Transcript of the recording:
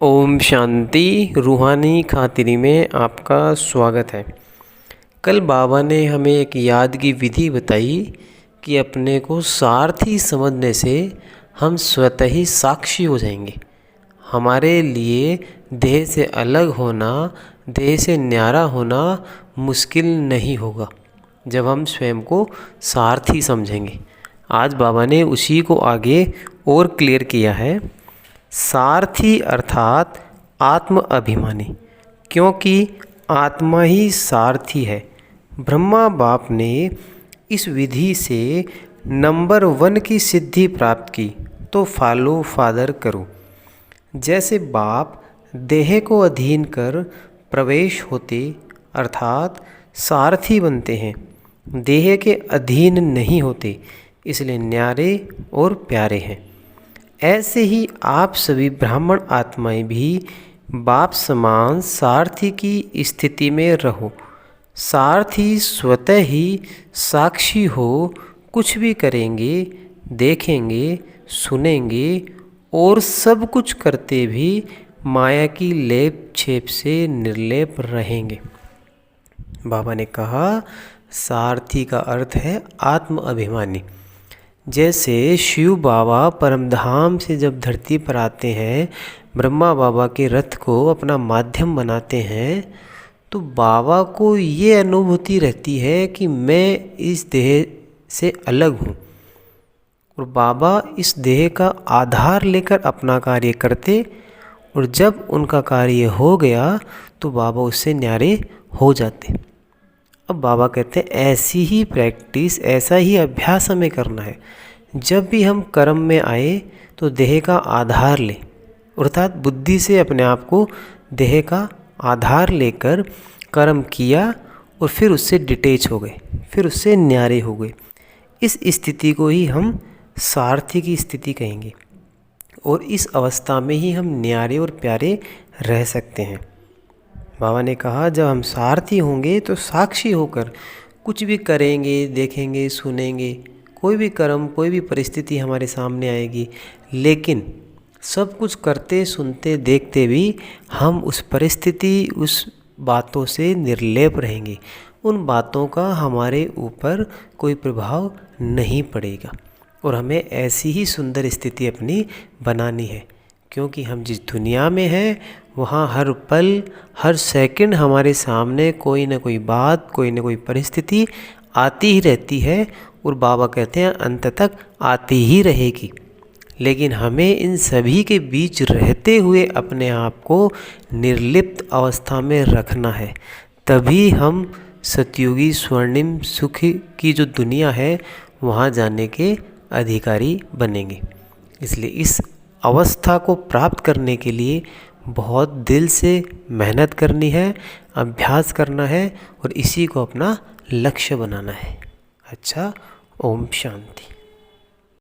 ओम शांति। रूहानी खातिरी में आपका स्वागत है। कल बाबा ने हमें एक याद की विधि बताई कि अपने को सारथी समझने से हम स्वतः ही साक्षी हो जाएंगे। हमारे लिए देह से अलग होना, देह से न्यारा होना मुश्किल नहीं होगा जब हम स्वयं को सारथी समझेंगे। आज बाबा ने उसी को आगे और क्लियर किया है। सारथी अर्थात आत्म अभिमानी, क्योंकि आत्मा ही सारथी है। ब्रह्मा बाप ने इस विधि से नंबर 1 की सिद्धि प्राप्त की, तो फॉलो फादर करो। जैसे बाप देह को अधीन कर प्रवेश होते अर्थात सारथी बनते हैं, देह के अधीन नहीं होते, इसलिए न्यारे और प्यारे हैं। ऐसे ही आप सभी ब्राह्मण आत्माएं भी बाप समान सारथी की स्थिति में रहो। सारथी स्वतः ही साक्षी हो, कुछ भी करेंगे, देखेंगे, सुनेंगे और सब कुछ करते भी माया की लेप छेप से निर्लेप रहेंगे। बाबा ने कहा सारथी का अर्थ है आत्म अभिमानी। जैसे शिव बाबा परमधाम से जब धरती पर आते हैं, ब्रह्मा बाबा के रथ को अपना माध्यम बनाते हैं, तो बाबा को ये अनुभूति रहती है कि मैं इस देह से अलग हूँ, और बाबा इस देह का आधार लेकर अपना कार्य करते, और जब उनका कार्य हो गया तो बाबा उससे न्यारे हो जाते। अब बाबा कहते हैं ऐसी ही प्रैक्टिस, ऐसा ही अभ्यास हमें करना है। जब भी हम कर्म में आए तो देह का आधार लें, अर्थात बुद्धि से अपने आप को देह का आधार लेकर कर्म किया और फिर उससे डिटेच हो गए, फिर उससे न्यारे हो गए। इस स्थिति को ही हम सारथी की स्थिति कहेंगे, और इस अवस्था में ही हम न्यारे और प्यारे रह सकते हैं। बाबा ने कहा जब हम सारथी होंगे तो साक्षी होकर कुछ भी करेंगे, देखेंगे, सुनेंगे, कोई भी कर्म, कोई भी परिस्थिति हमारे सामने आएगी, लेकिन सब कुछ करते, सुनते, देखते भी हम उस परिस्थिति, उस बातों से निर्लेप रहेंगे। उन बातों का हमारे ऊपर कोई प्रभाव नहीं पड़ेगा, और हमें ऐसी ही सुंदर स्थिति अपनी बनानी है, क्योंकि हम जिस दुनिया में हैं वहाँ हर पल, हर सेकंड हमारे सामने कोई ना कोई बात, कोई ना कोई परिस्थिति आती ही रहती है, और बाबा कहते हैं अंत तक आती ही रहेगी। लेकिन हमें इन सभी के बीच रहते हुए अपने आप को निर्लिप्त अवस्था में रखना है, तभी हम सतयुगी स्वर्णिम सुख की जो दुनिया है वहाँ जाने के अधिकारी बनेंगे। इसलिए इस अवस्था को प्राप्त करने के लिए बहुत दिल से मेहनत करनी है, अभ्यास करना है, और इसी को अपना लक्ष्य बनाना है। अच्छा, ओम शांति।